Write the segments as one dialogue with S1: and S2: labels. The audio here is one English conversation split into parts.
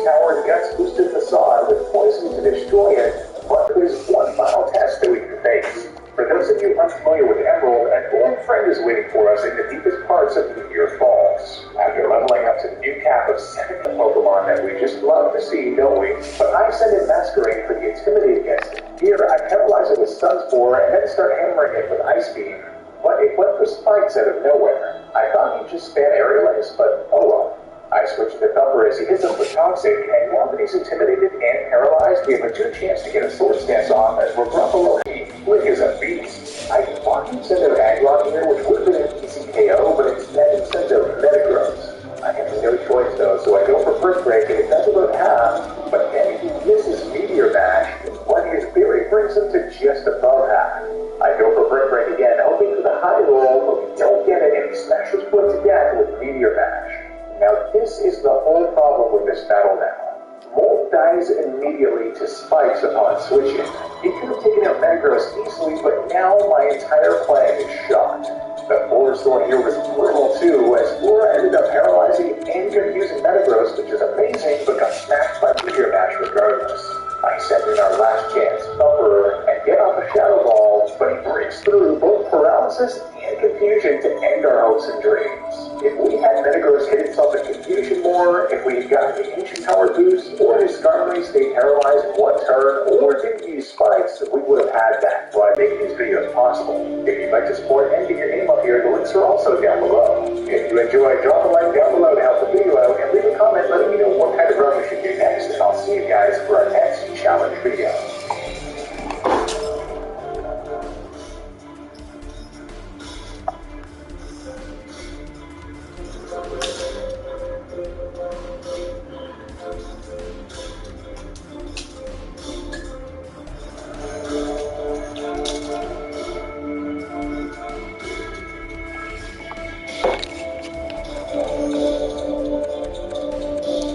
S1: H-powered guts boosted facade with poison to destroy it, but there's one final test that we can face. For those of you unfamiliar with Emerald, an old friend is waiting for us in the deepest parts of Meteor Falls. After leveling up to the new cap of 7 Pokemon that we just love to see, don't we? But I send in Masquerain for the Intimidate against it. Here, I paralyze it with Stun Spore and then start hammering it with Ice Beam. But it went for spikes out of nowhere. I thought he'd just spam Aerial Ace, but oh well. I switched to Thumper as he hits us with Toxic, and now that he's intimidated and paralyzed, we have a good chance to get a Sword Stance off as we're Grumpalo. Flick is a beast. I thought he'd send out Aggron here, which would have been an easy KO, but instead he sends out Metagross. I have no choice though, so I go for First Break, and it does about half, but then he misses Meteor Mash, but his Berry brings him to just above half. I go for First Break again, hoping for the high roll, but we don't get it, and he smashes Blitz again with Meteor Mash. Now this is the whole problem with this battle now. Molt dies immediately to spikes upon switching. He could have taken out Metagross easily, but now my entire plan is shot. The Boar Thorn here was brutal too, as Flora ended up paralyzing and confusing Metagross, which is amazing, but got smashed by Meteor Mash regardless. I send in our last chance, Thumper, and get off a Shadow Ball, but he breaks through both paralysis and confusion to end our hopes and dreams. If we had Metagross hit itself in confusion more, if we had gotten the Ancient Power boost, or his Skarmory stayed paralyzed in one turn, or didn't use spikes, we would have had that, so I make these videos possible. If you'd like to support and get your name up here, the links are also down below. If you enjoy, drop a like down below to help the video out, and leave a comment letting me know what kind of run we should do next, and I'll see you guys for our next challenge video.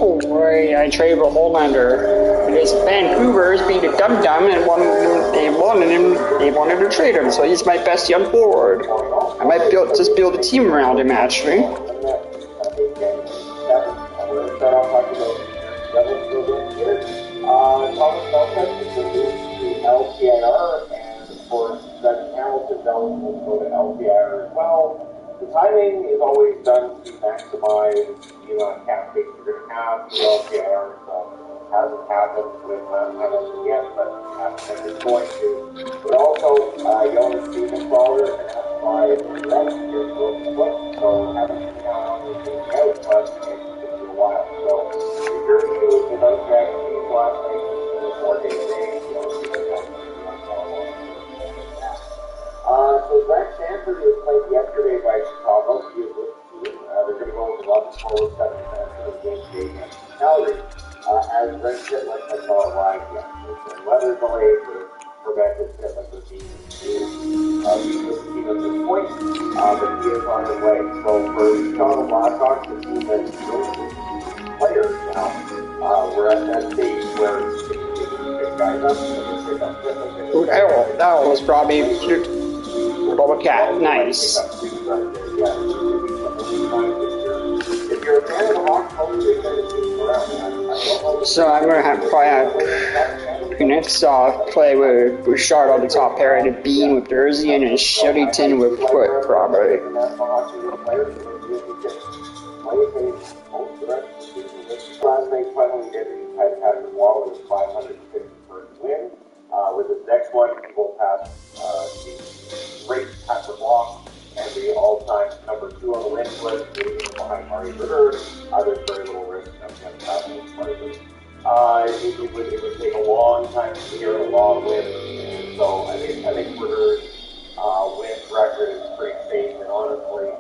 S2: Alright, I traded with Homelander because Vancouver is being a dum-dum and they wanted to trade him, so he's my bestie on board. I might just build a team around him actually.
S1: The timing is always done to maximize the amount of cap space you're going to have. The LPIR hasn't happened with Hamilton yet, but it's going to. But also, you own a Steam installer, and that's why it's here for a split. So having to count on this being out, but it takes you a while. So if you're doing without Jack Steam last night, it's 4 days in, you know, so Zach Sanford was played yesterday by Chicago. He is with the team. They're going to go with 11 forward, 7 defense in game day against Calgary. As Brent Shitlick has not arrived yet. The weather delays would have prevented Shitlick from being with the team at this point, but he is on his way. So for Chicago Blackhawks, the team that's really players now, we're at that stage where it's pick guys up, so they pick up Shitlick.
S2: Ooh, that was probably cute. Bubble Cat, nice.
S1: If you're a fan of the Hawks, hopefully you're going to see around.
S2: So I'm gonna probably have next play with Shard on the top pair and a Bean with Jersey and a Shellyton with Foot probably.
S1: Last night finally did Patrick Waller with 551st win. With his next one, he will pass the great Patrick Waugh and the all-time number 2 on the win list, behind Murray Ritter. There's very little risk of him passing Murray Ritter. It would take a long time to hear a lot of wins, and so I think Ritter's win record is pretty safe, and honestly,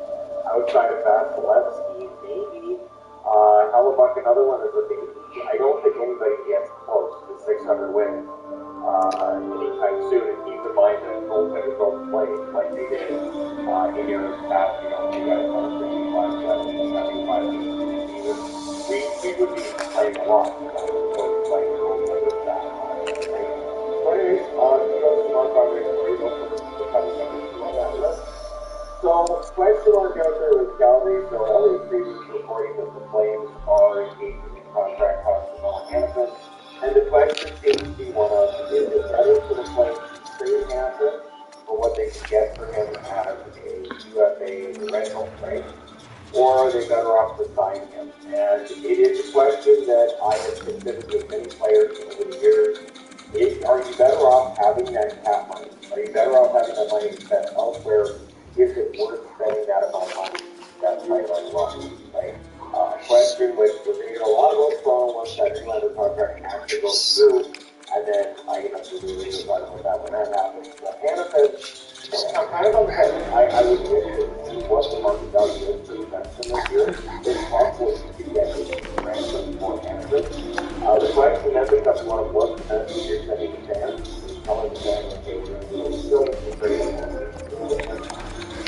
S1: outside of Vasilevsky, maybe Hellebuck, another one is a baby. I don't think anybody gets close to 600 wins anytime soon, and keep in mind that goaltenders don't play like they did in years past. You know, you guys want to 65, 70, 75 we would be playing a lot. Playing goaltenders that. But anyways, Mark Andre becoming number 2 on that list. So, question mark out there with Calgary. So, LA previously reporting that the Flames are engaging in contract talks with question seems to be one of, is it better for the Flames to trade Hansen for what they can get for him as a UFA rental, right? Or are they better off to sign him? And it is a question that I have considered with many players over the years. Are you better off having that cap money? Are you better off having that money spent elsewhere? Is it worth spending that amount of money that player on run, right? A question which we're going to get a lot of those from once that Nylander contract actually goes through, and then I have to really talk about that when that happens. But Hannah says, I'm kind of on the head. I would wish to see what the market value is for the defenseman this year. It's possible you could get a ransom for Hannah. The question then becomes one of what message you're sending to fans. Telling the fans, okay, we're still in the trade,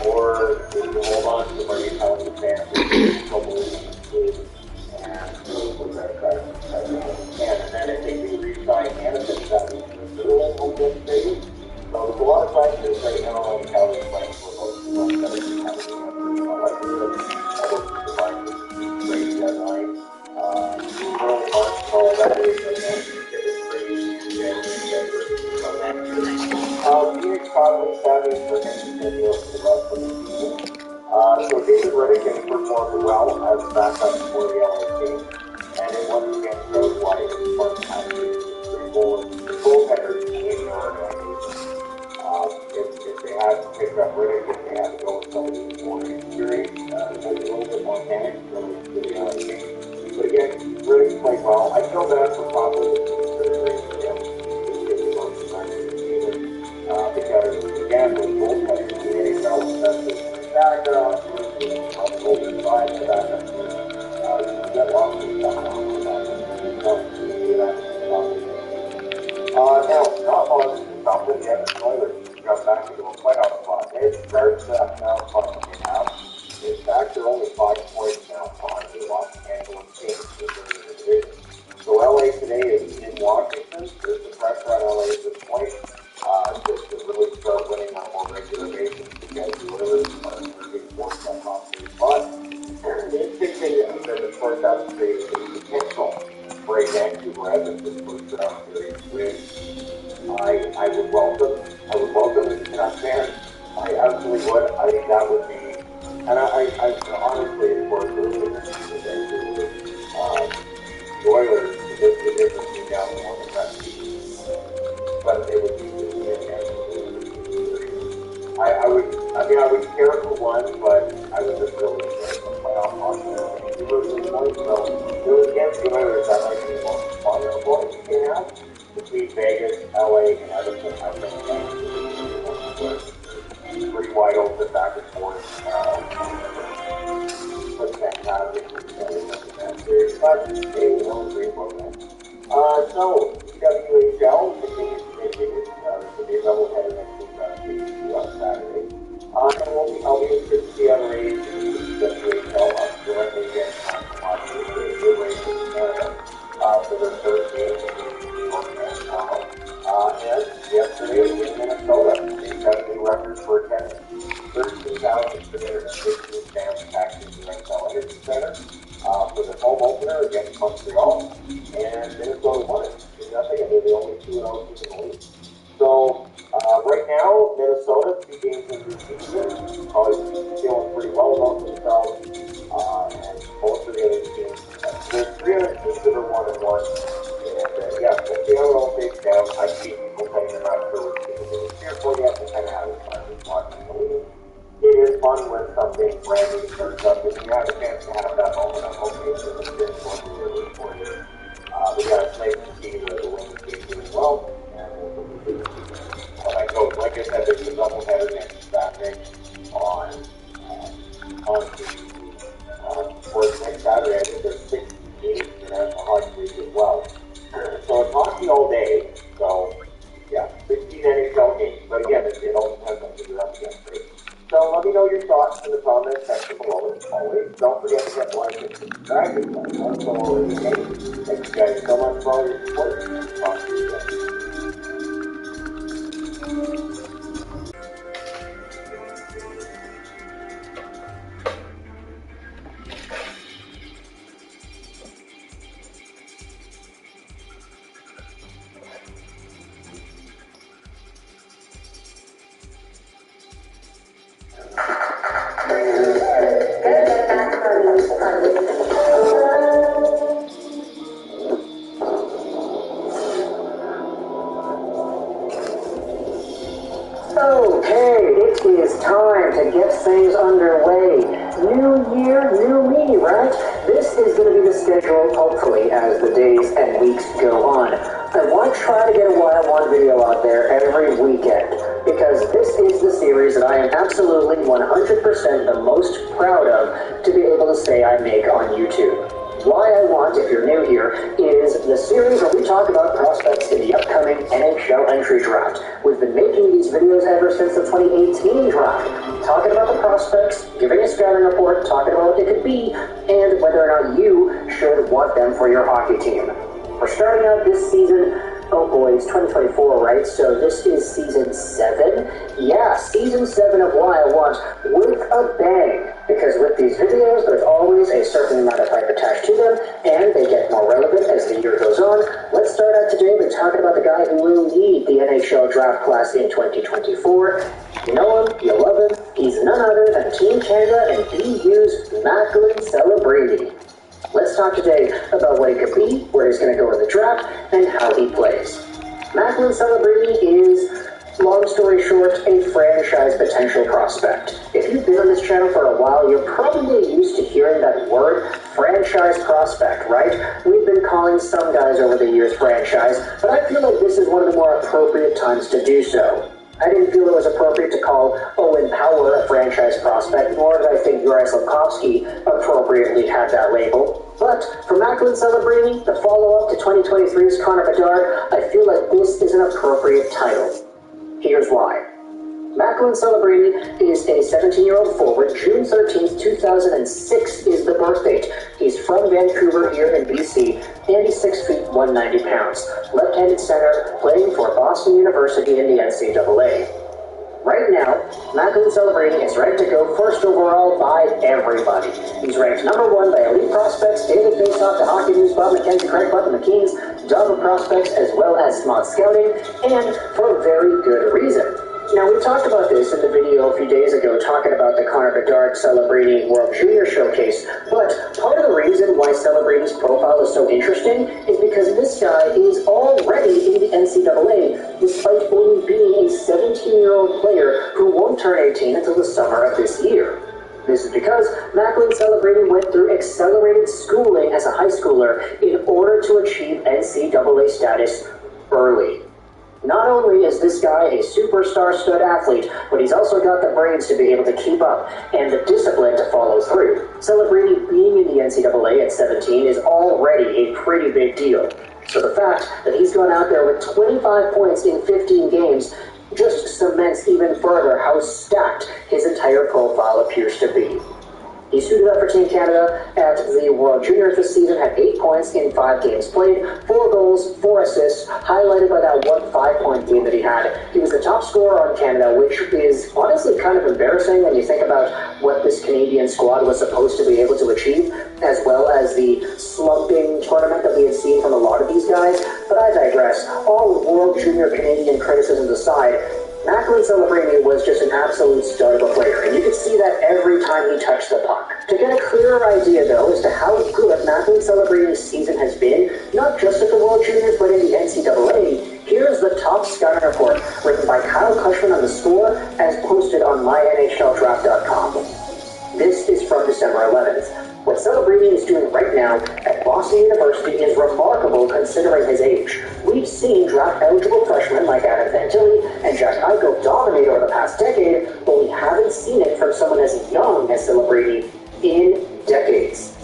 S1: or if you hold on to the money, telling the fans that you're still believing in the team, and we're going to try to do what we can. And then if they do re-sign Anderson, that means they're still in home next day. So there's a lot of questions right now on how they're playing for those who want to have the answers. I like to look at all those devices, trade deadline, early March, and all that way, and then get the trade in January, February. Phoenix probably savvy for him to deal for the rest of the season. So David Reddick has performed well as backup for the LA team, and it once again shows why it's fun to have three goaltenders in your organization. If they had picked up Reddick, if they had to go with somebody who's more experienced, maybe a little bit more panic, really to the game. But again, Reddick played well. I feel bad for Papa considering him. Because again, with goaltenders in the NHL, especially backup, on the golden side of the backup, you get lots of stuff on the backup. Now, not long as it's not with the Edmonton Oilers got back into a playoff spot. They started that now spot that they have. In fact, they're only 5 points now on the Los Angeles Kings in the division. So LA today is in Washington. There's the pressure on LA at this point. To really start winning on a more regular basis because the Oilers are being forced that top 3 spot. The interesting thing is that the first out series is potential for a Vancouver Edmonton first round series, which I would welcome. I would welcome as a Canucks fan. I absolutely would. I think that would be, and I honestly, of course, earlier in the season, the Oilers, the difference being down more than that season. But it would be I would care for one, but I would just really enjoy some playoff hockey. So, against the Oilers, that might be the most vulnerable you can have between Vegas, LA, and Edmonton. I think that's pretty wide open back and forth. But fantastic. But, hey, we don't agree about that. So, WHL continues to make it. To be a doubleheader next week on Saturday. And I'll be interested to see how the Rays do WHL directly against the Rays in Canada for their third game tomorrow. And yesterday in Minnesota, they set a new record for attendance. 13,316 fans packed into the NHL Energy Center for the home opener against Montreal. And Minnesota won it 2-0, and they're the only 2-0 team in the league. So, right now, Minnesota, 2 games into the season, probably feeling pretty well about themselves, and most of the other teams, there's 3 other teams that are 1-1, and yeah, we'll see how it all takes down. I've seen people saying they're not sure which team is fearful yet, and kind of have it fun with watching the league. It is fun when something brand new starts up, and you have a chance to have that moment of, okay, so this is what we're looking for here. But yeah, it's nice to see the winning team doing well. Like I said, there's a doubleheader next Saturday on for next Saturday. I think there's 6 games in the National Hockey League as well. So it's hockey all day. So yeah, 16 NHL games. But again, it all depends on who you're up against. Right? So let me know your thoughts in the comments section below. As always, don't forget to hit like and subscribe if you haven't so already. Thank you guys so much for all your support. Talk to you again.
S3: is time to get things underway. New year, new me, right? This is going to be the schedule, hopefully, as the days and weeks go on. I want to try to get a Wild One video out there every weekend, because this is the series that I am absolutely 100% the most proud of to be able to say I make on YouTube. Why I want, if you're new here, is the series where we talk about prospects in the upcoming NHL entry draft. We've been making these videos ever since the 2018 draft, talking about the prospects, giving a scouting report, talking about what they could be, and whether or not you should want them for your hockey team. We're starting out this season. Oh boy, it's 2024, right? So this is season 7. Yeah, season 7 of Why I Want with a bang. Because with these videos, there's always a certain amount of hype attached to them, and they get more relevant as the year goes on. Let's start out today by talking about the guy who will lead the NHL draft class in 2024. You know him, you love him. He's none other than Team Canada and BU's Macklin Celebrini. Let's talk today about what he could be, where he's going to go in the draft, and how he plays. Macklin Celebrini is, long story short, a franchise potential prospect. If you've been on this channel for a while, you're probably used to hearing that word, franchise prospect, right? We've been calling some guys over the years franchise, but I feel like this is one of the more appropriate times to do so. I didn't feel it was appropriate to call Owen Power a franchise prospect, nor did I think Juraj Slafkovsky appropriately had that label. But for Macklin Celebrini, the follow-up to 2023's Connor Bedard, I feel like this is an appropriate title. Here's why. Macklin Celebrini is a 17-year-old forward. June 13th, 2006 is the birth date. He's from Vancouver here in BC, and he's 6 feet 190 pounds. Left-handed center, playing for Boston University in the NCAA. Right now, Macklin Celebrini is ranked to go first overall by everybody. He's ranked number 1 by Elite Prospects, David Faceoff, The Hockey News, Bob McKenzie, Craig Button, McKean's, Dogma Prospects, as well as Smart Scouting, and for a very good reason. Now, we talked about this in the video a few days ago, talking about the Connor Bedard Celebrini World Junior Showcase, but part of the reason why Celebrini's profile is so interesting is because this guy is already in the NCAA, despite only being a 17-year-old player who won't turn 18 until the summer of this year. This is because Macklin Celebrini went through accelerated schooling as a high schooler in order to achieve NCAA status early. Not only is this guy a superstar stud athlete, but he's also got the brains to be able to keep up and the discipline to follow through. Celebrini being in the NCAA at 17 is already a pretty big deal. So the fact that he's gone out there with 25 points in 15 games just cements even further how stacked his entire profile appears to be. He suited up for Team Canada at the World Juniors this season, had 8 points in 5 games played, 4 goals, 4 assists, highlighted by that one 5-point game that he had. He was the top scorer on Canada, which is honestly kind of embarrassing when you think about what this Canadian squad was supposed to be able to achieve, as well as the slumping tournament that we had seen from a lot of these guys. But I digress. All World Junior Canadian criticisms aside, Macklin Celebrini was just an absolute stud of a player, and you could see that every time he touched the puck. To get a clearer idea, though, as to how good Macklin Celebrini's season has been, not just at the World Juniors, but in the NCAA, here's the top scouting report written by Kyle Cushman on The Score, as posted on mynhldraft.com. This is from December 11th. What Celebrini is doing right now at Boston University is remarkable considering his age. We've seen draft-eligible freshmen like Adam Fantilli and Jack Eichel dominate over the past decade, but we haven't seen it from someone as young as Celebrini in decades.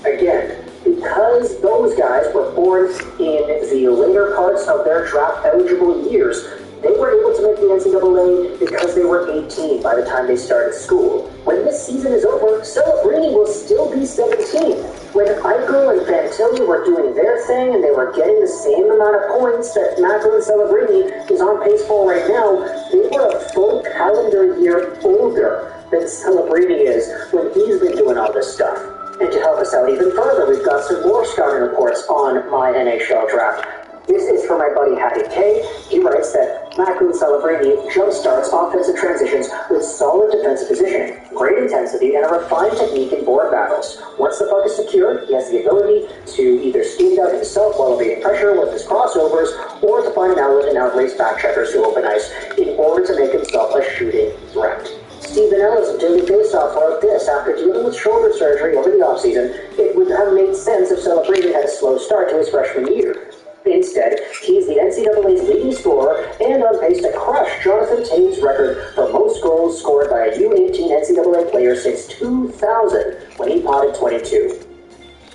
S3: Again, because those guys were born in the later parts of their draft-eligible years, they were able to make the NCAA because they were 18 by the time they started school. When this season is over, Celebrini will still be 17. When Eichel and Fantilli were doing their thing and they were getting the same amount of points that Macklin Celebrini is on pace for right now, they were a full calendar year older than Celebrini is when he's been doing all this stuff. And to help us out even further, we've got some more scouting reports on my NHL draft. This is from my buddy Hattie K. He writes that Macklin Celebrini jumpstarts offensive transitions with solid defensive positioning, great intensity, and a refined technique in board battles. Once the puck is secure, he has the ability to either skate out himself while evading pressure with his crossovers, or to find an outlet and outrace back checkers to open ice in order to make himself a shooting threat. Venella's daily faceoff wrote this: after dealing with shoulder surgery over the offseason, it would have made sense if Celebrini had a slow start to his freshman year. Instead, he's the NCAA's leading scorer and on pace to crush Jonathan Taves' record for most goals scored by a U18 NCAA player since 2000, when he potted 22.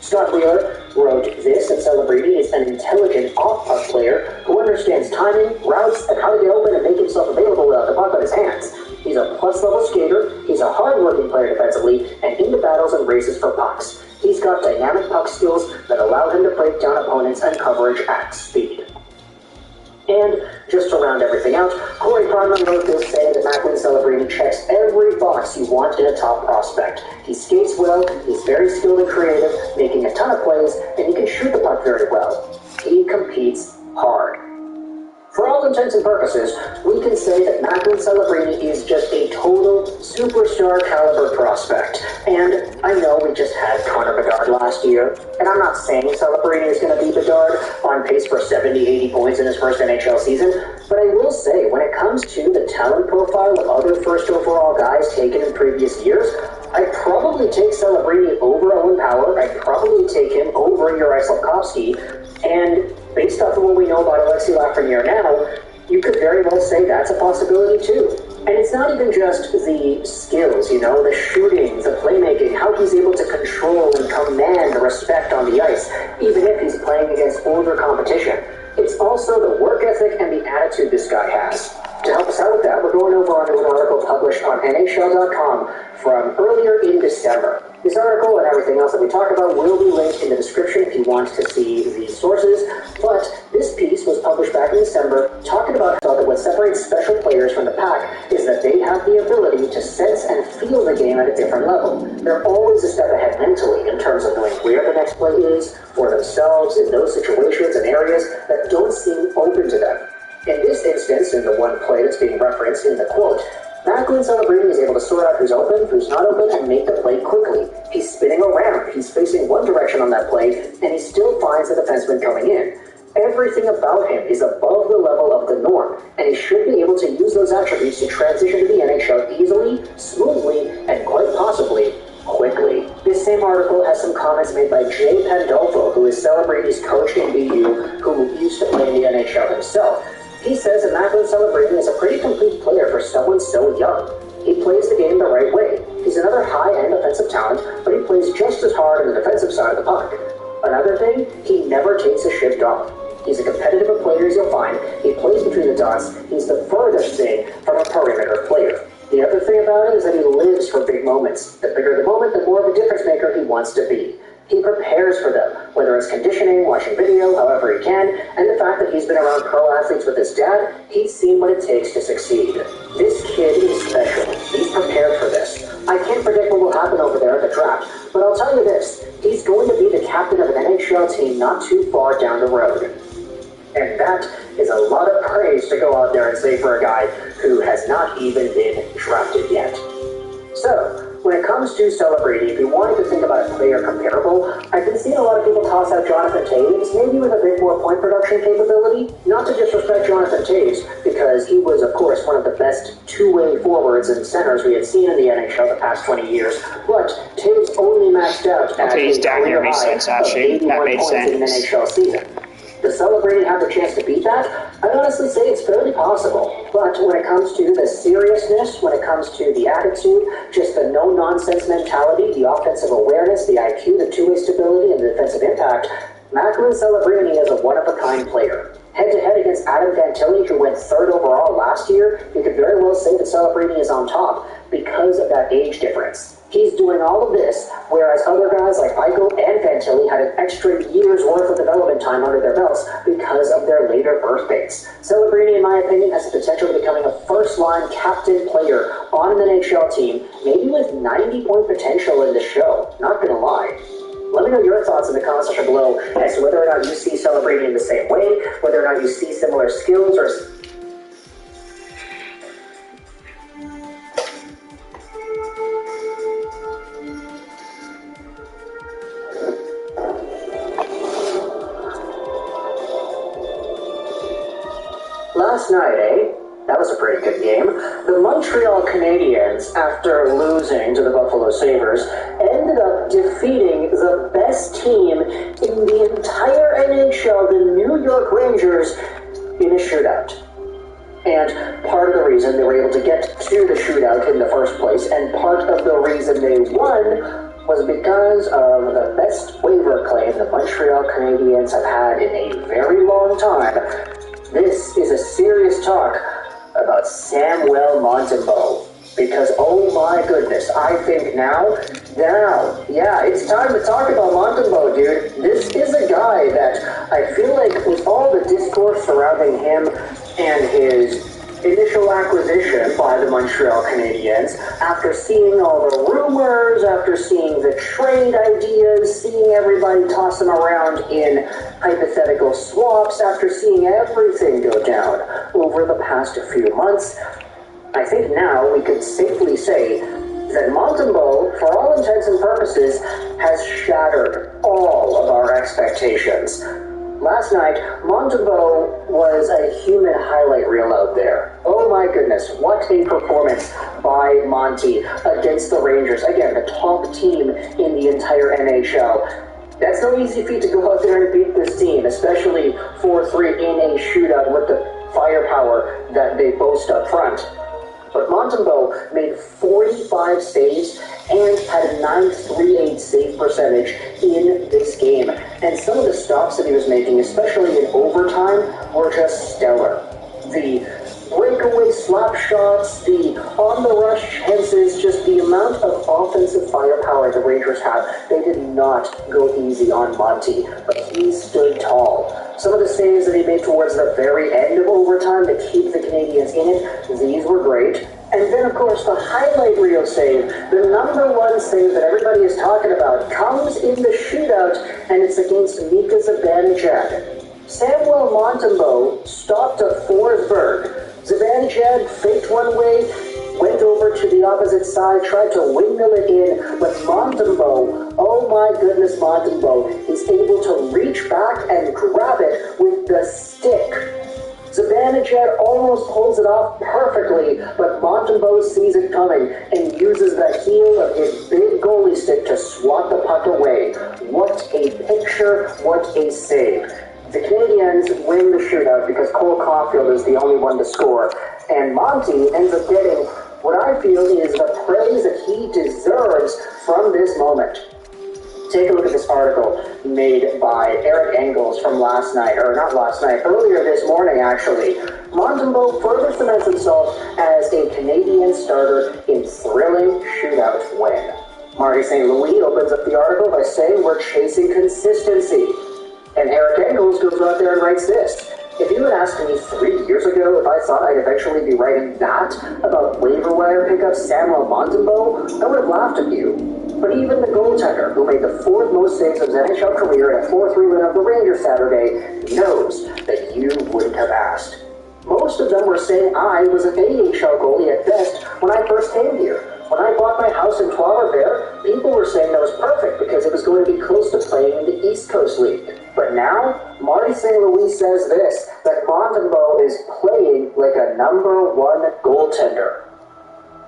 S3: Scott Wheeler wrote this, and Celebrini is an intelligent off-puck player who understands timing, routes, and how to get open and make himself available without the puck on his hands. He's a plus-level skater, he's a hard-working player defensively, and into battles and races for pucks. He's got dynamic puck skills that allow him to break down opponents and coverage at speed. And just to round everything out, Corey Primer wrote this, saying that Macklin Celebrini checks every box you want in a top prospect. He skates well, he's very skilled and creative, making a ton of plays, and he can shoot the puck very well. He competes hard. For all intents and purposes, we can say that Macklin Celebrini is just a total superstar caliber prospect. And I know we just had Connor Bedard last year, and I'm not saying Celebrini is going to be Bedard on pace for 70-80 points in his first NHL season, but I will say, when it comes to the talent profile of other first overall guys taken in previous years, I'd probably take Celebrini over Owen Power, I'd probably take him over Juraj Slafkovsky, and based off of what we know about Alexei Lafreniere now, you could very well say that's a possibility too. And it's not even just the skills, the shooting, the playmaking, how he's able to control and command the respect on the ice, even if he's playing against older competition. It's also the work ethic and the attitude this guy has. To help us out with that, we're going over onto an article published on NHL.com from earlier in December. This article and everything else that we talk about will be linked in the description if you want to see the sources, but this piece was published back in December talking about how that what separates special players from the pack is that they have the ability to sense and feel the game at a different level. They're always a step ahead mentally in terms of knowing where the next play is for themselves in those situations and areas that don't seem open to them. In this instance, in the one play that's being referenced in the quote, Macklin Celebrini is able to sort out who's open, who's not open, and make the play quickly. He's spinning around, he's facing one direction on that play, and he still finds the defenseman coming in. Everything about him is above the level of the norm, and he should be able to use those attributes to transition to the NHL easily, smoothly, and quite possibly quickly. This same article has some comments made by Jay Pandolfo, who is Celebrini's coach in BU, who used to play in the NHL himself. He says that Macklin Celebrini is a pretty complete player for someone so young. He plays the game the right way. He's another high-end offensive talent, but he plays just as hard on the defensive side of the puck. Another thing, he never takes a shift off. He's a competitive player as you'll find. He plays between the dots. He's the furthest thing from a perimeter player. The other thing about it is that he lives for big moments. The bigger the moment, the more of a difference maker he wants to be. He prepares for them, whether it's conditioning, watching video, however he can, and the fact that he's been around pro athletes with his dad, he's seen what it takes to succeed. This kid is special. He's prepared for this. I can't predict what will happen over there at the draft, but I'll tell you this, he's going to be the captain of an NHL team not too far down the road. And that is a lot of praise to go out there and say for a guy who has not even been drafted yet. So, when it comes to Celebrini, if you wanted to think about a player comparable, I've been seeing a lot of people toss out Jonathan Taves, maybe with a bit more point production capability. Not to disrespect Jonathan Taves, because he was, of course, one of the best two-way forwards and centers we had seen in the NHL the past 20 years, but Taves only maxed out at
S2: Okay, he's down here, makes sense, actually. That made sense.
S3: In an NHL season. Does Celebrini have the chance to beat that? I'd honestly say it's fairly possible. But when it comes to the seriousness, when it comes to the attitude, just the no-nonsense mentality, the offensive awareness, the IQ, the two-way stability, and the defensive impact, Macklin Celebrini is a one-of-a-kind player. Head-to-head against Adam Fantilli, who went third overall last year, you could very well say that Celebrini is on top because of that age difference. He's doing all of this, whereas other guys like Eichel and Fantilli had an extra year's worth of development time under their belts because of their later birth dates. Celebrini, in my opinion, has the potential of becoming a first-line captain player on an NHL team, maybe with 90-point potential in the show. Not gonna lie. Let me know your thoughts in the comment section below as to whether or not you see Celebrini in the same way, whether or not you see similar skills or... Last night, eh? That was a pretty good game. The Montreal Canadiens, after losing to the Buffalo Sabres, ended up defeating the best team in the entire NHL, the New York Rangers, in a shootout. And part of the reason they were able to get to the shootout in the first place, and part of the reason they won, was because of the best waiver claim the Montreal Canadiens have had in a very long time. This is a serious talk about Samuel Montembeault. Because, oh my goodness, I think now, yeah, it's time to talk about Montembeault, dude. This is a guy that I feel like with all the discourse surrounding him and his initial acquisition by the Montreal Canadiens, after seeing all the rumors, after seeing the trade ideas, seeing everybody toss him around in hypothetical swaps, after seeing everything go down over the past few months, I think now we could safely say that Montembeault, for all intents and purposes, has shattered all of our expectations. Last night, Montembeault was a human highlight reel out there. Oh my goodness, what a performance by Monty against the Rangers. Again, the top team in the entire NHL. That's no easy feat to go out there and beat this team, especially 4-3 in a shootout with the firepower that they boast up front. But Montembeault made 45 saves and had a .938 save percentage in this game. And some of the stops that he was making, especially in overtime, were just stellar. The breakaway slap shots, the on-the-rush chances, just the amount of offensive firepower the Rangers have. They did not go easy on Monty, but he stood tall. Some of the saves that he made towards the very end of overtime to keep the Canadiens in it, these were great. And then, of course, the highlight reel save, the number one save that everybody is talking about, comes in the shootout, and it's against Mika Zibanejad. Samuel Montembeault stopped at Forsberg. Zibanejad faked one way, went over to the opposite side, tried to windmill it in, but Montembeault, oh my goodness, Montembeault, is able to reach back and grab it with the stick. Zibanejad almost pulls it off perfectly, but Montembeault sees it coming and uses the heel of his big goalie stick to swat the puck away. What a picture, what a save. The Canadiens win the shootout because Cole Caulfield is the only one to score, and Monty ends up getting what I feel is the praise that he deserves from this moment. Take a look at this article made by Eric Engels from earlier this morning actually. Montembeault further cements himself as a Canadian starter in thrilling shootout win. Marty St. Louis opens up the article by saying we're chasing consistency. And Eric Engels goes out there and writes this. If you had asked me 3 years ago if I thought I'd eventually be writing that about waiver wire pickup Samuel Montembeault, I would have laughed at you. But even the goaltender, who made the fourth most saves of his NHL career in a 4-3 win over the Rangers Saturday, knows that you wouldn't have asked. Most of them were saying I was an AHL goalie at best when I first came here. When I bought my house in Trois-Rivières, people were saying that was perfect because it was going to be close to playing in the East Coast League. But now, Marty St. Louis says this, that Montembeault is playing like a number one goaltender.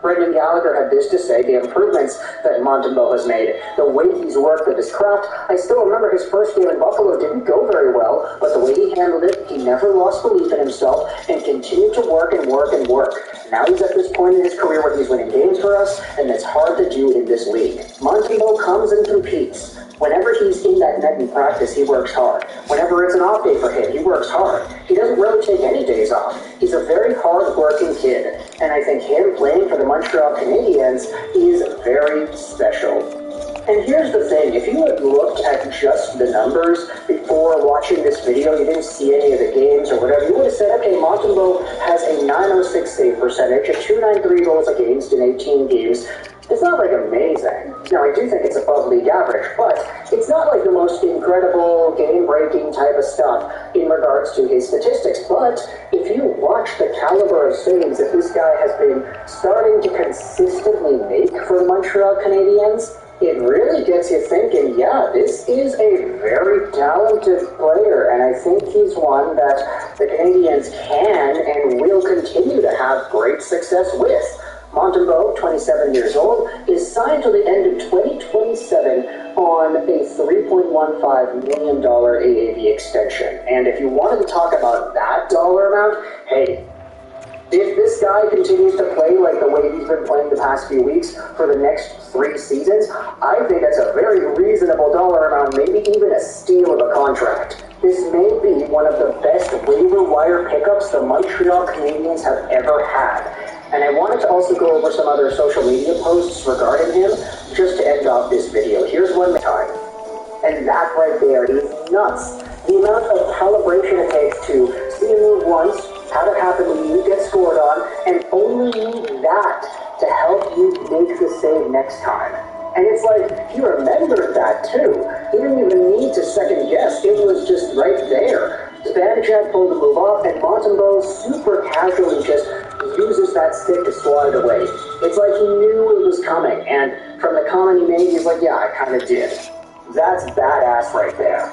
S3: Brendan Gallagher had this to say, the improvements that Montembeault has made, the way he's worked with his craft. I still remember his first game in Buffalo didn't go very well, but the way he handled it, he never lost belief in himself and continued to work and work and work. Now he's at this point in his career where he's winning games for us, and it's hard to do in this league. Montembeault comes and competes. Whenever he's in that net in practice, he works hard. Whenever it's an off day for him, he works hard. He doesn't really take any days off. He's a very hard-working kid, and I think him playing for the Montreal Canadiens is very special. And here's the thing, if you had looked at just the numbers before watching this video, you didn't see any of the games or whatever, you would have said, okay, Montembeault has a .906 save percentage, a .293 goals against in 18 games. It's not like amazing. Now, I do think it's above league average, but it's not like the most incredible, game-breaking type of stuff in regards to his statistics. But if you watch the caliber of saves that this guy has been starting to consistently make for the Montreal Canadiens, it really gets you thinking, yeah, this is a very talented player, and I think he's one that the Canadiens can and will continue to have great success with. Montembeault, 27 years old, is signed till the end of 2027 on a $3.15 million AAV extension. And if you wanted to talk about that dollar amount, hey, if this guy continues to play like the way he's been playing the past few weeks for the next 3 seasons, I think that's a very reasonable dollar amount, maybe even a steal of a contract. This may be one of the best waiver wire pickups the Montreal Canadiens have ever had. And I wanted to also go over some other social media posts regarding him, just to end off this video. Here's one more time. And that right there is nuts. The amount of calibration it takes to see a move once, have it happen when you get scored on, and only need that to help you make the save next time. And it's like, he remembered that too. He didn't even need to second guess. It was just right there. Zibanejad pulled the move off, and Montembeault super casually just uses that stick to swat it away. It's like he knew it was coming, and from the comment he made, he's like, yeah, I kind of did. That's badass right there.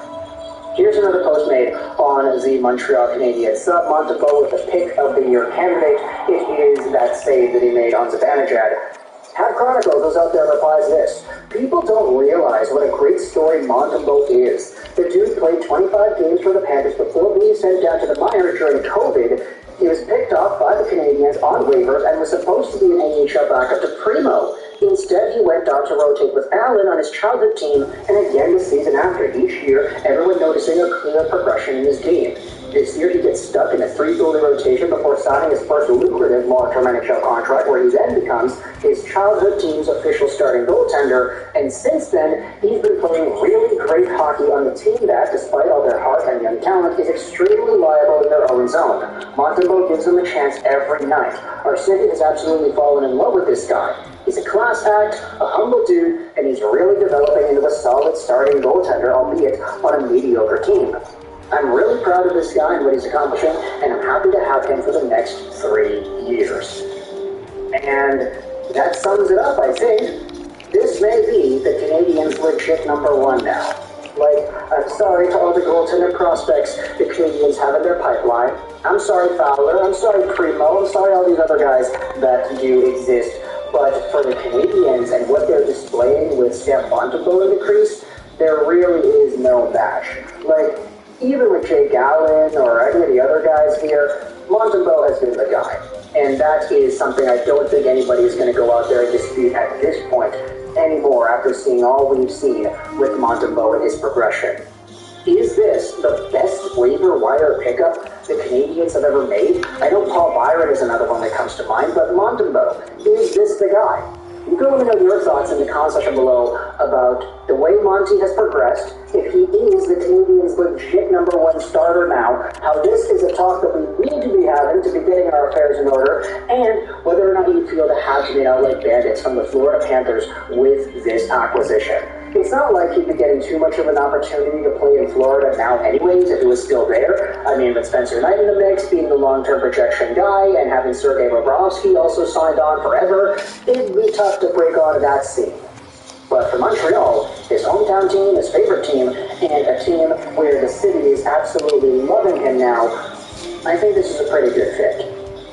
S3: Here's another post made on the Montreal Canadiens sub. Montembeault with the pick of the year candidate. It is that save that he made on Zibanejad. Have Chronicle goes out there and replies this. People don't realize what a great story Montembeault is. The dude played 25 games for the Panthers before being sent down to the minors during COVID. He was picked up by the Canadiens on waivers and was supposed to be an NHL backup to Primo. Instead, he went on to rotate with Allen on his childhood team, and again the season after. Each year, everyone noticing a clear progression in his game. This year, he gets stuck in a 3-goalie rotation before signing his first lucrative long-term NHL contract, where he then becomes his childhood team's official starting goaltender. And since then, he's been playing really great hockey on the team that, despite all their heart and young talent, is extremely liable in their own zone. Montembeault gives them a chance every night. Our city has absolutely fallen in love with this guy. He's a class act, a humble dude, and he's really developing into a solid starting goaltender, albeit on a mediocre team. I'm really proud of this guy and what he's accomplishing, and I'm happy to have him for the next 3 years. And that sums it up, I think. This may be the Canadiens' legit #1 now. Like, I'm sorry to all the goaltender prospects the Canadiens have in their pipeline. I'm sorry, Fowler. I'm sorry, Primo. I'm sorry, all these other guys that do exist. But for the Canadiens and what they're displaying with Sam Montembeault in the crease, there really is no match. Like, even with Jake Allen or any of the other guys here, Montembeault has been the guy. And that is something I don't think anybody is going to go out there and dispute at this point anymore after seeing all we've seen with Montembeault and his progression. Is this the best waiver wire pickup the Canadiens have ever made? I know Paul Byron is another one that comes to mind, but Montembeault, is this the guy? You can let me know your thoughts in the comment section below about the way Monty has progressed, if he is the Canadiens' legit #1 starter now, how this is a talk that we need to be having to be getting our affairs in order, and whether or not you feel the Habs made out like bandits from the Florida Panthers with this acquisition. It's not like he'd be getting too much of an opportunity to play in Florida now anyways, if he was still there. I mean, with Spencer Knight in the mix, being the long-term projection guy, and having Sergei Bobrovsky also signed on forever, it'd be tough to break out of that scene. But for Montreal, his hometown team, his favorite team, and a team where the city is absolutely loving him now, I think this is a pretty good fit.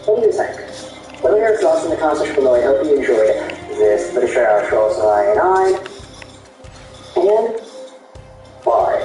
S3: What do you think? Let me know your thoughts in the comment section below. I hope you enjoyed this British outro, so and bye.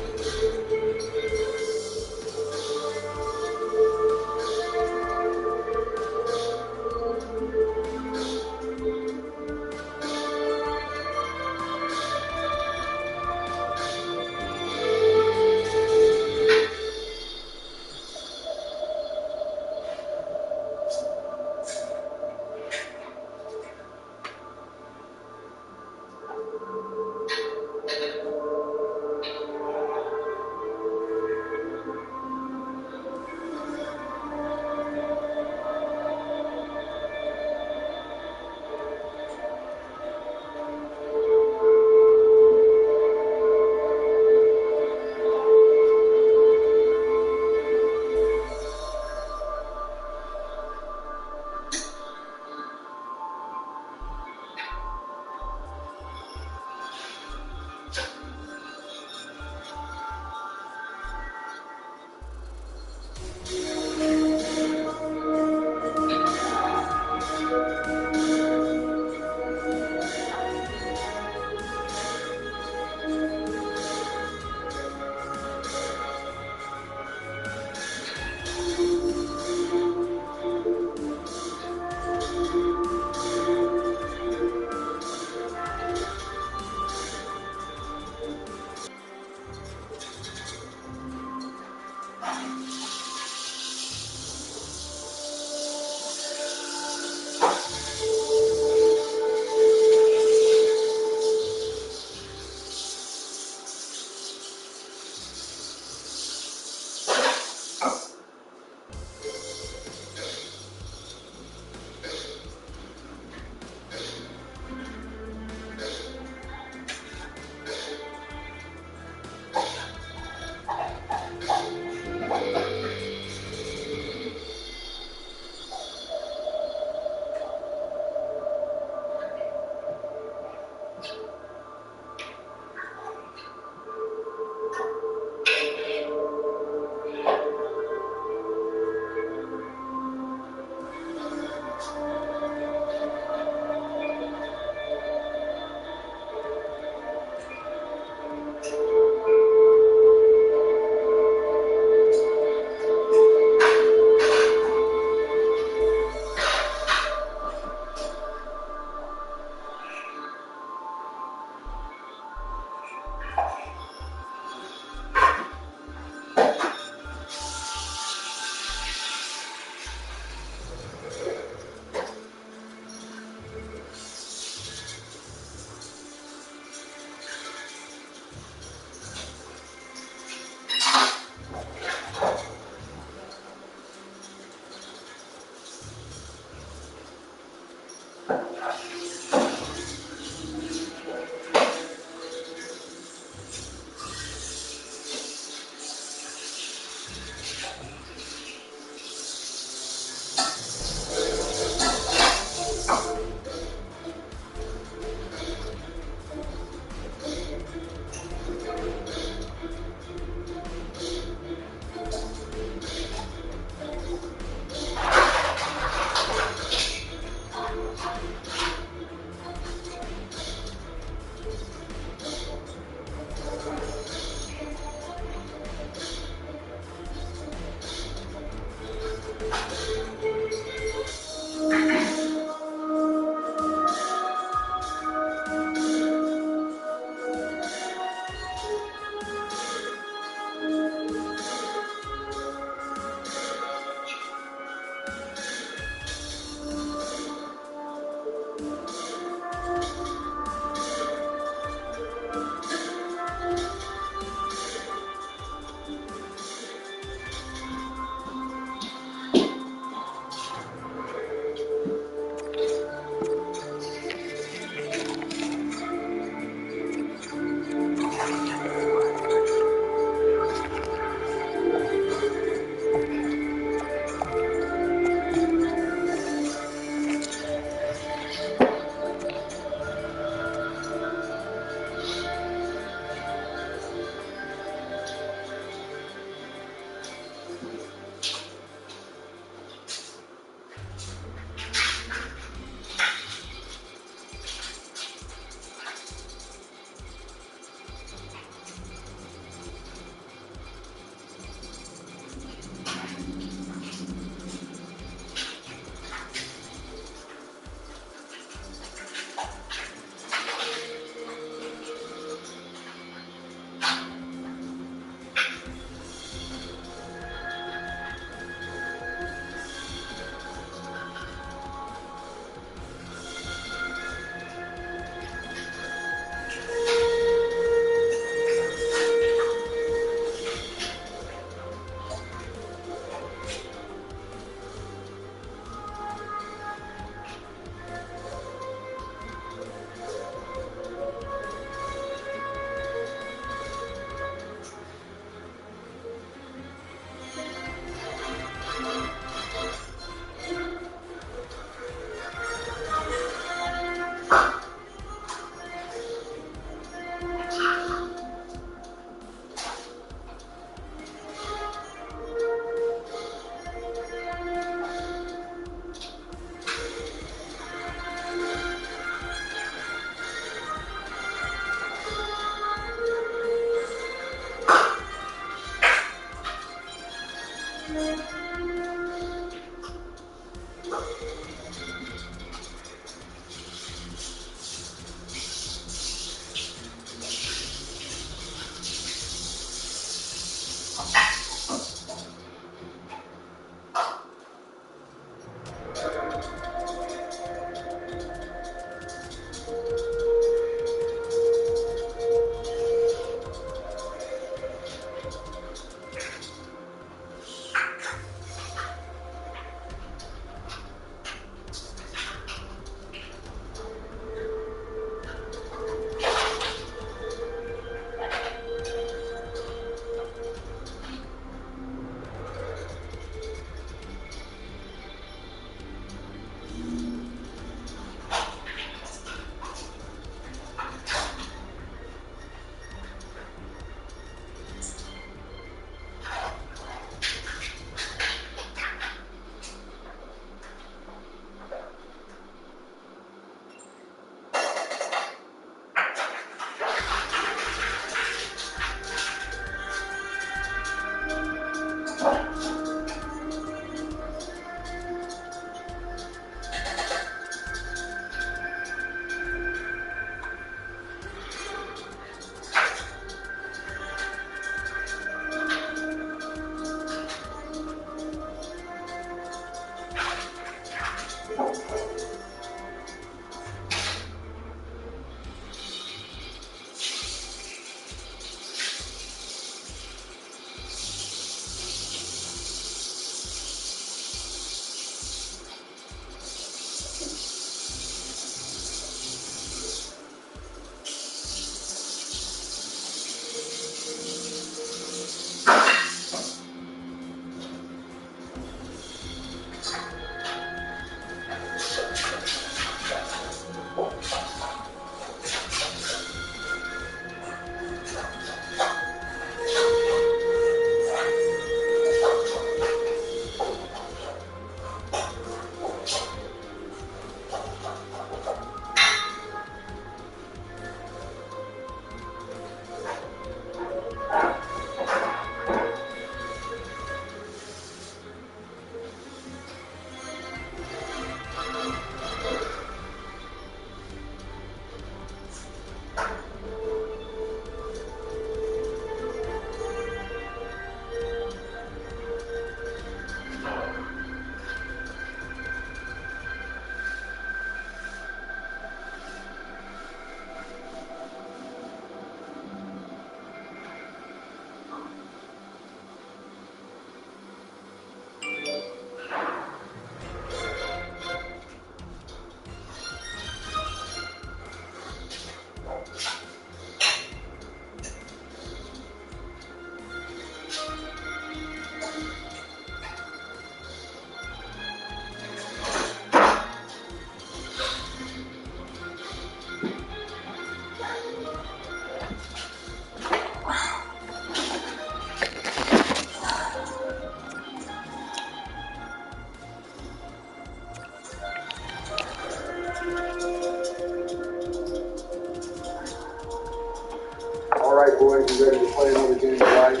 S4: boys. You ready to play another game of life?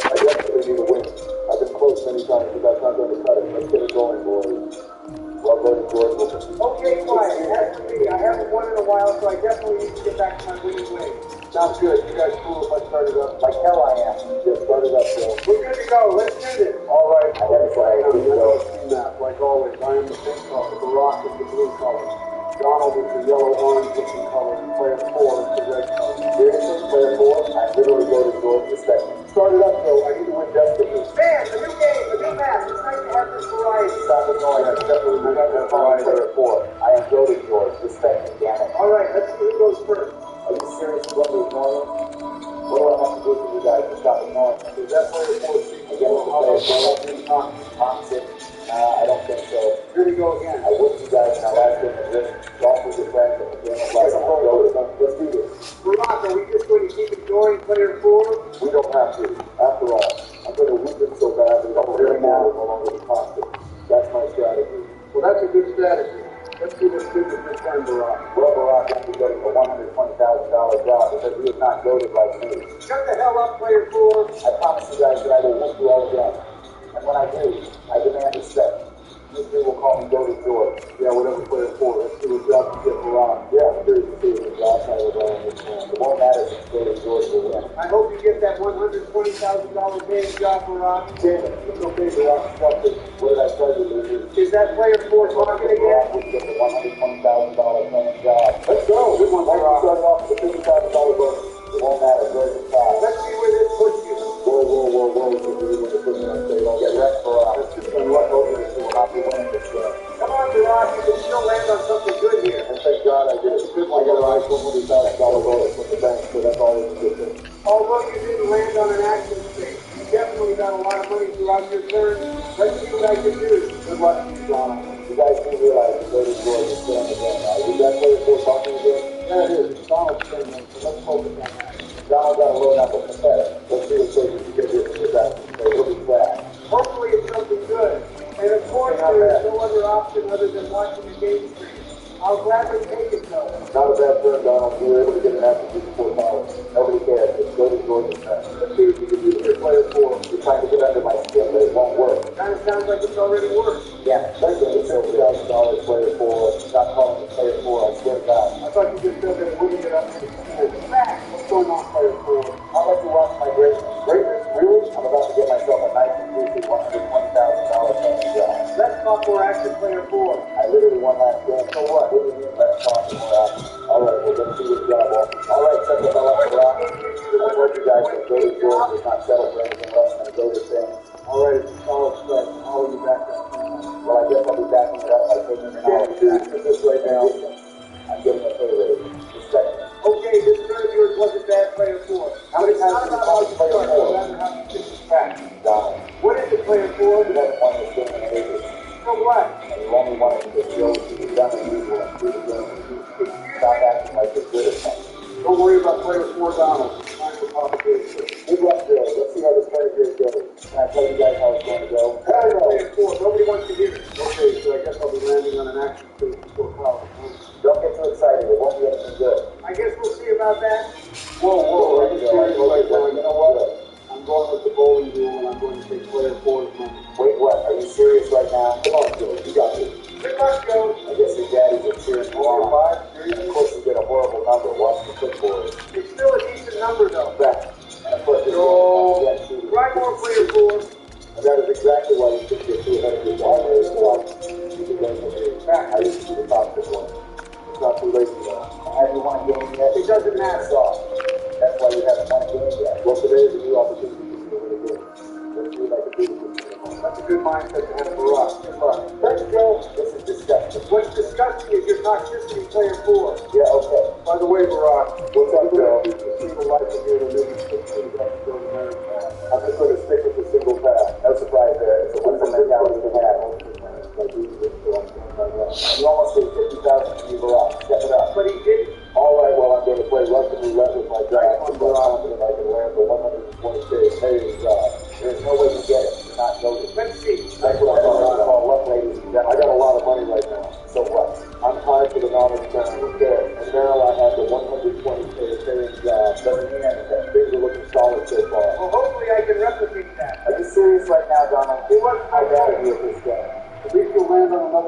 S5: I definitely need a win. I've been close many times, but that's not going to cut it. Let's get it going, boys. Well done, George.
S6: Okay, quiet. As for me, I haven't won in a while, so I definitely need to get back to my winning ways.
S4: Sounds good. You guys cool if I start it up?
S5: Like hell I am. Just start it up, Bill.
S6: We're good to go. Let's do this.
S4: All right.
S5: I gotta say,
S4: I'm
S5: good to go.
S4: map. Like always, I am the pink color. The Rock is the blue color. Donald is the yellow-orange looking color. And player 4 is the red color.
S5: Seriously, player 4? I literally go to George this second. Start it up, Bill. I need to win desperately.
S6: Man, a new game, a new map. It's nice to have this variety.
S5: Stop ignoring us. Definitely we got that variety. Player 4. I am goaded, George. Respect me, damn it.
S6: All right, let's see who goes first.
S5: Are you serious you want to ignore me? What do I have to do for you guys to stop ignoring me?
S4: Is that player 4
S5: Again, it's the player 4. Toxic. I don't think so.
S4: Here we go again.
S5: I whipped you guys in our last game of this. Golf with your friends at the game of life. Let's do this.
S6: Rock, are we just going to keep ignoring player 4?
S5: We don't have to. After all, I'm going to whip him so bad that I'm very mad no longer be constant. That's my strategy.
S4: Well, that's a good strategy. Let's see what's good with your friend Barack.
S5: Well, Barack won't be getting a $120,000 job because he is not goaded like me.
S6: Shut the hell up, player 4.
S5: I promise you guys that I will whoop you all again. And when I do, I demand respect. You three will call me Goated George.
S4: Yeah, whatever player 4. Let's see what job you get Barack.
S5: Yeah, I'm curious to see what job I will go in this man. It won't matter if Goated George will win.
S6: I hope you get that $120,000 paying job, Rock.
S5: Damn it, it's okay, Barack. Stop it. What did I tell you to do?
S6: Is that player 4 talking again?
S5: We get the $120,000 paying job. Let's go. Good one, Barack. Starting off with a $50,000 bonus. It won't matter. Very fast.
S6: Let's see where this puts you.
S5: Whoa. This is really what the prisoner say. Don't get wrecked, Barack. Let's just luck over this. We will not be winning this game.
S6: Come on, Rock. You can still land on something good here.
S5: And thank God I did it. I got a nice $100,000 bonus from the bank, so that's always a good thing.
S6: Although you didn't land on an action stick, you definitely got a lot of money throughout your turn. Let's see what I can do.
S5: Good luck to you, John. You guys do realize the Goated George is still in the game now. Is that player 4 talking again?
S4: There it is. Donald's saying that, so let's focus on that.
S5: Donald got a load up with pathetic. Let's see what George can get here from the back. He'll be fast.
S6: Hopefully it's something good. And of course, there is no other option other than watching the game stream. I'll gladly take it, though.
S5: Not a bad turn, Donald. You were able to get an after before college. Nobody cares. It's Goated George's turn.
S4: Let's see what you can do to your player 4.
S5: You're trying to get under my skin, but it won't work.
S6: Kind of sounds like it's already worked.
S5: Yeah, thank you. It's $50,000 player 4. Stop calling me player 4. I swear to God.
S4: I thought you just said that it wouldn't get up to the field.
S6: Back.
S4: What's going on, player 4?
S5: I'd like to watch my greatness. Greatness? Really? I'm about to get myself a nice and juicy $120,000 paying job.
S6: Let's talk more action, player 4.
S5: I literally won last game. So what? What do you mean, let's talk more action? All right, well, let's see this job off. All right, check the hell out for rock. I told you guys that Goated George does not settle for anything less than a Goated thing.
S4: All right, it's a solid strike. How will you back that?
S5: Well, I guess I'll be backing it up by taking an hour.
S4: For this right now.
S5: I'm getting a pay raise. Respect me.
S6: Okay, this turn of yours wasn't bad, player 4.
S5: How many times
S6: Not
S5: have you
S6: about how
S5: talked
S6: you
S5: to player
S6: start, but
S5: 4?
S6: rather how you finish the track.
S5: Donald,
S6: What is it, player 4?
S5: you haven't won this game in ages.
S6: For what?
S5: And you only wanted to just show that you've done the usual and do the game. Stop acting like you're good at something.
S4: Don't worry about player 4, Donald. It's time for competition.
S5: Good luck, Bill. Let's see how this turn here goes. Can I tell you guys how it's going to go?
S6: Hell no. Player 4, nobody wants to hear it.
S4: Okay, so I guess I'll be landing on an action stick before college.
S5: Don't get too excited. It won't be anything good.
S6: I guess we'll see about that.
S4: Whoa,
S5: Right,
S4: I'm
S5: Bill. I
S4: serious
S5: told
S4: right
S5: you
S4: now.
S5: what.
S4: You know what? I'm going with the bowling rule, and I'm going to take player 4's money.
S5: Wait, what? Are you serious right now? Come on, Bill. You got this.
S6: Good luck, Joe.
S5: I guess your daddy's a cheering for
S4: Player
S5: on.
S4: 5,
S5: And of course, you get a horrible number. Watch the clipboard.
S6: It's still a decent number, though.
S5: Back. And of course,
S6: Try more, player 4.
S5: and that is exactly why you think you're too ahead of your dad. It's like you can go back. I used to be the top this one. It's not too late to know. Have you won a game yet?
S6: It doesn't matter.
S5: Soft. That's why you haven't won a game yet. Well, today is a new opportunity for you to win a game. Let's see what I can do to get you.
S4: That's a good mindset to have for us. Good luck.
S5: Thanks, Joe. This is disgusting.
S6: What's disgusting is your toxicity, player 4.
S5: Yeah, okay.
S4: By the way, Barack,
S5: What's up, Joe?
S4: keep the single life of your religion 16 episodes of Marriage Path.
S5: I'm just going to stick with the single path. No surprise there. It's a wonderful mentality to have. You almost did 50,000 to you, Barack. Step it up.
S6: But he didn't.
S5: All right, well, I'm going to play Russian roulette with my draft. I'm confident I can land for 120K paying job. There's no way to get it. You're not loaded.
S6: Let's see.
S5: That's what I'm call luck, ladies and gentlemen. I got a lot of money right now. So what? I'm tied for the non-return with there. And now I have the 120K paying job. Doesn't mean anything. Big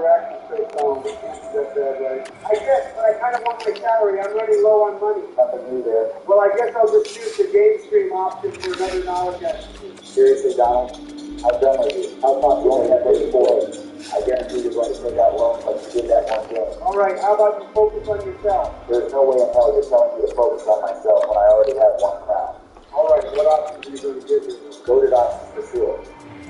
S4: actions face down. We can't do that bad, right?
S6: I guess, but I kind of want my salary. I'm running low on money.
S5: Nothing new there.
S6: Well, I guess I'll just use the game stream option for another knowledge acquisition.
S5: Seriously, Donald, I've done with you. How come you only have those 4? I guarantee you're going to take out loans like you did that one game.
S6: All right, how about you focus on yourself?
S5: There's no way in hell you're telling me to focus on myself when I already have 1 crown.
S4: All right, what options are you going to give me?
S5: Goated options for sure.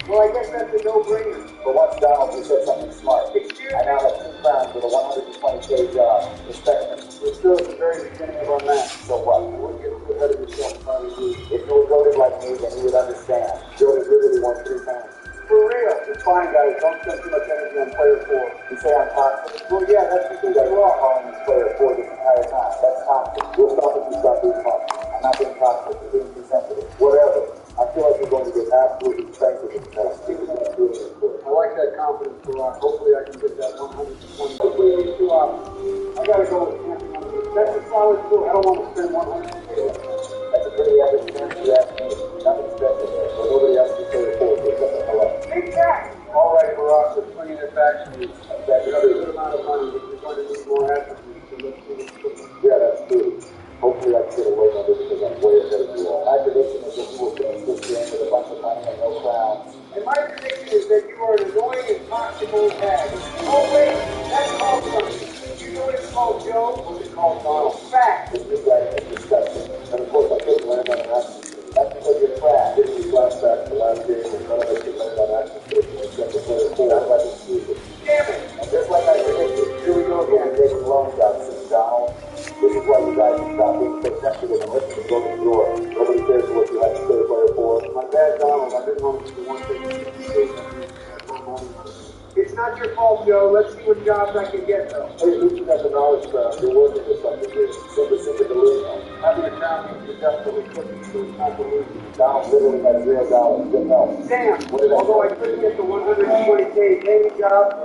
S6: Well, I guess that's a no-brainer.
S5: For once, Donald, you said something smart.
S6: Excuse
S5: I now have 2 crowns with a 120K job. Respect me.
S4: We're still at the very beginning of our match.
S5: So what?
S4: You wouldn't get too ahead of yourself, probably.
S5: If you were goated like me, then you would understand. Goated literally won 3 times.
S4: For real. It's fine, guys. Don't spend too much energy on player 4.
S5: You say I'm toxic?
S4: Well, yeah, that's because
S5: You guys
S4: you're
S5: are
S4: wrong.
S5: calling me player 4 this entire time. That's toxic. We'll stop if you stop being toxic. I'm not being toxic. You're being too sensitive. Whatever. I feel like you're going to get absolutely spanked with this test.
S4: I like that confidence, Barack. Hopefully I can get that 120. Hopefully these 2 options. I gotta go with camping. That's a solid clue. I don't want to spend 100K.
S5: That's a pretty average chance you ask me. Nothing special there. But nobody else can play 4, so shut the hell up.
S6: Exactly.
S4: All right, Barack, let's bring it back to you. That's another good amount of money, but you're going to need more attributes. So let's see what's cooking.
S5: Yeah, that's true. Hopefully I can get away from this because I'm way ahead of you all. My prediction is that you will finish this game with a bunch of money and no crowns.
S6: And my prediction is that you are an annoying and toxic old hag. Oh, wait, that's called something. You know what it's called, Joe?
S5: What's it called, Donald?
S6: Fact.
S5: This guy is disgusting. And of course I couldn't land on an action. That's because you're trash. This is flashback to the last game and none of us could land on action except for player 4. That's like excuses.
S6: Damn it.
S5: And just like I predicted, here we go again taking loan shots, Donald. This is why you guys should stop being so sensitive and listen to broken door. Nobody cares what you have to say, player 4.
S4: My bad, Donald. I didn't want to do one thing.
S6: It's not your fault, Joe. Let's see what jobs I can get, though.
S5: Hey, you got the knowledge crowd. You're working with something here. Simply delusional.
S4: Having a crown means you're definitely cooking, so it's not delusion.
S5: Donald literally has $0. Good help.
S6: Sam,
S5: What did I
S6: although I
S5: say?
S6: couldn't get the 120K daily job,